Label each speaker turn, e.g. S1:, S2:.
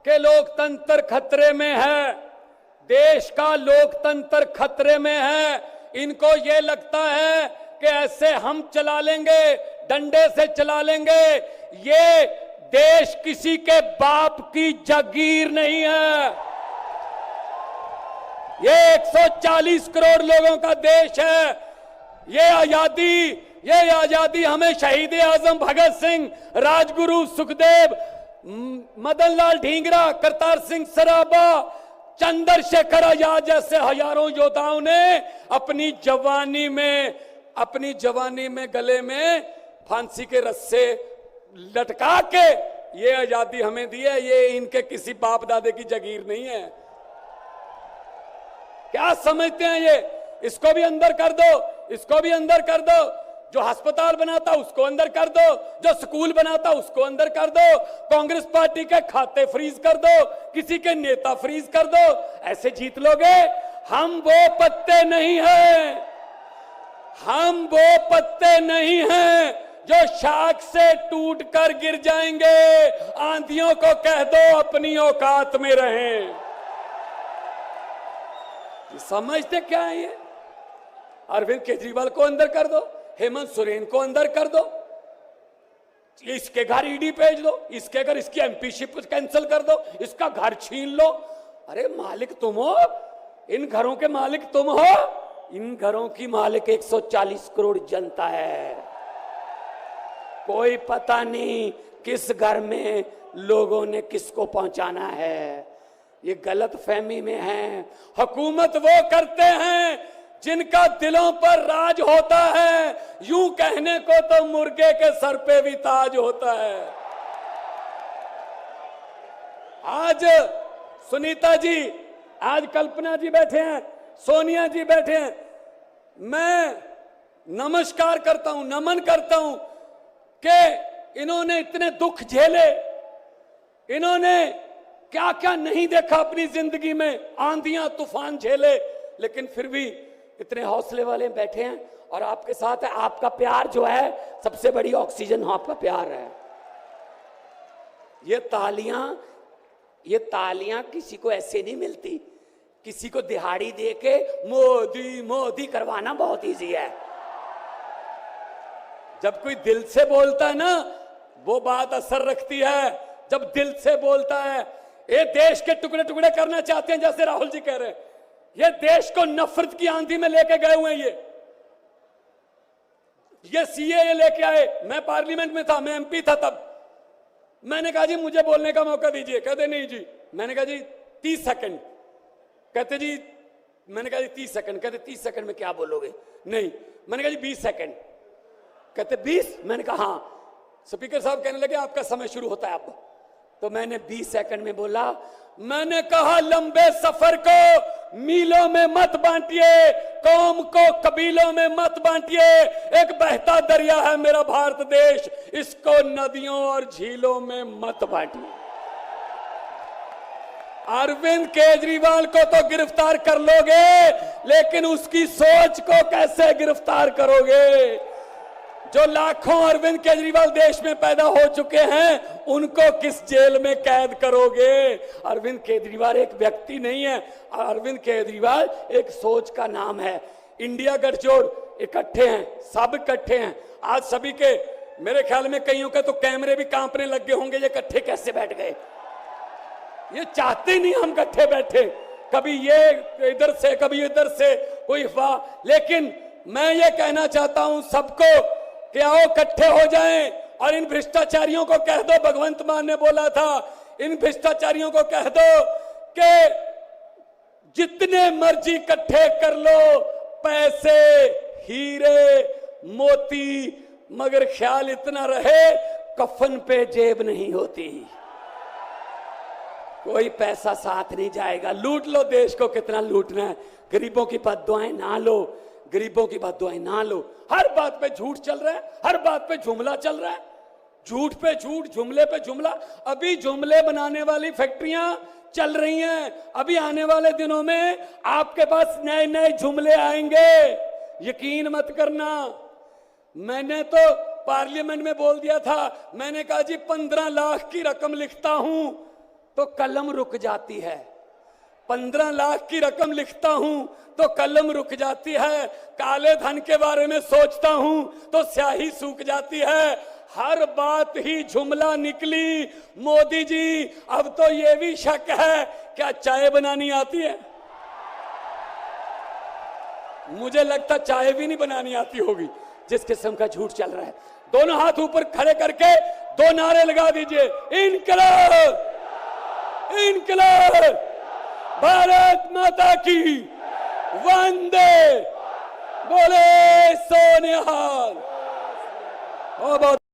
S1: कि लोकतंत्र खतरे में है, देश का लोकतंत्र खतरे में है। इनको ये लगता है कि ऐसे हम चला लेंगे, डंडे से चला लेंगे। ये देश किसी के बाप की जागीर नहीं है, ये 140 करोड़ लोगों का देश है। ये आजादी हमें शहीद आजम भगत सिंह, राजगुरु सुखदेव, मदन लाल ढींगरा, करतार सिंह सराबा, चंद्रशेखर आजाद जैसे हजारों योद्धाओं ने अपनी जवानी में गले में फांसी के रस्से लटका के ये आजादी हमें दी है। ये इनके किसी बाप दादे की जागीर नहीं है। क्या समझते हैं ये? इसको भी अंदर कर दो, इसको भी अंदर कर दो। जो अस्पताल बनाता उसको अंदर कर दो, जो स्कूल बनाता उसको अंदर कर दो, कांग्रेस पार्टी के खाते फ्रीज कर दो, किसी के नेता फ्रीज कर दो। ऐसे जीत लोगे? हम वो पत्ते नहीं हैं, हम वो पत्ते नहीं हैं जो शाख से टूट कर गिर जाएंगे। आंधियों को कह दो अपनी औकात में रहें। समझते क्या है ये? अरविंद केजरीवाल को अंदर कर दो, हेमंत सोरेन को अंदर कर दो, इसके घर ईडी भेज दो, इसके घर इसकी एमपीशिप कैंसिल कर दो, इसका घर छीन लो। अरे मालिक तुम हो, इन घरों के मालिक तुम हो। इन घरों की मालिक 140 करोड़ जनता है। कोई पता नहीं किस घर में लोगों ने किसको पहुंचाना है। ये गलत फहमी में है। हुकूमत वो करते हैं जिनका दिलों पर राज होता है। यूं कहने को तो मुर्गे के सर पे भी ताज होता है। आज सुनीता जी, आज कल्पना जी बैठे हैं, सोनिया जी बैठे हैं। मैं नमस्कार करता हूं, नमन करता हूं कि इन्होंने इतने दुख झेले, इन्होंने क्या क्या नहीं देखा अपनी जिंदगी में, आंधियां तूफान झेले, लेकिन फिर भी इतने हौसले वाले बैठे हैं और आपके साथ है। आपका प्यार जो है सबसे बड़ी ऑक्सीजन आपका प्यार है। ये तालियां किसी को ऐसे नहीं मिलती। किसी को दिहाड़ी देके मोदी मोदी करवाना बहुत इजी है। जब कोई दिल से बोलता है ना, वो बात असर रखती है। जब दिल से बोलता है, ये देश के टुकड़े टुकड़े करना चाहते हैं, जैसे राहुल जी कह रहे हैं। ये देश को नफरत की आंधी में लेके गए हुए हैं। ये सीए लेके आए। मैं पार्लियामेंट में था, मैं एमपी था तब। मैंने कहा जी मुझे बोलने का मौका दीजिए। कहते नहीं जी। मैंने कहा जी 30 सेकंड। कहते जी, मैंने कहा जी 30 सेकंड। कहते 30 सेकंड में क्या बोलोगे? नहीं। मैंने कहा जी 20 सेकंड। कहते 20? मैंने कहा हाँ। स्पीकर साहब कहने लगे आपका समय शुरू होता है अब। तो मैंने 20 सेकंड में बोला, मैंने कहा लंबे सफर को मीलों में मत बांटिए, कौम को कबीलों में मत बांटिए। एक बहता दरिया है मेरा भारत देश, इसको नदियों और झीलों में मत बांटिए। अरविंद केजरीवाल को तो गिरफ्तार कर लोगे, लेकिन उसकी सोच को कैसे गिरफ्तार करोगे? जो लाखों अरविंद केजरीवाल देश में पैदा हो चुके हैं, उनको किस जेल में कैद करोगे? अरविंद केजरीवाल एक व्यक्ति नहीं है, अरविंद केजरीवाल एक सोच का नाम है। इंडिया गठजोड़ इकट्ठे हैं, सब इकट्ठे हैं। आज सभी के, मेरे ख्याल में कईयों के तो कैमरे भी कांपने लग गए होंगे, ये इकट्ठे कैसे बैठ गए? ये चाहते नहीं हम इकट्ठे बैठे, कभी ये इधर से कभी इधर से, कोई अफवाह। लेकिन मैं ये कहना चाहता हूं सबको कि आओ इकट्ठे हो जाएं और इन भ्रष्टाचारियों को कह दो, भगवंत मान ने बोला था, इन भ्रष्टाचारियों को कह दो कि जितने मर्जी इकट्ठे कर लो पैसे, हीरे, मोती, मगर ख्याल इतना रहे कफन पे जेब नहीं होती। कोई पैसा साथ नहीं जाएगा। लूट लो देश को, कितना लूटना है। गरीबों की बद्दुआएं ना लो, गरीबों की बद्दुआएं ना लो। हर बात पे झूठ चल रहा है, हर बात पे जुमला चल रहा है, झूठ पे झूठ, जुमले पे जुमला। अभी जुमले बनाने वाली फैक्ट्रियां चल रही हैं। अभी आने वाले दिनों में आपके पास नए नए जुमले आएंगे, यकीन मत करना। मैंने तो पार्लियामेंट में बोल दिया था, मैंने कहा जी 15 लाख की रकम लिखता हूं, तो कलम रुक जाती है। 15 लाख की रकम लिखता हूं तो कलम रुक जाती है। काले धन के बारे में सोचता हूं तो स्याही सूख जाती है। हर बात ही जुमला निकली। मोदी जी, अब तो ये भी शक है, क्या चाय बनानी आती है? मुझे लगता चाय भी नहीं बनानी आती होगी, जिस किस्म का झूठ चल रहा है। दोनों हाथ ऊपर खड़े करके 2 नारे लगा दीजिए, इनकलाब, इनकलाब, भारत माता की, वंदे, बोले सोनिहाल। बहुत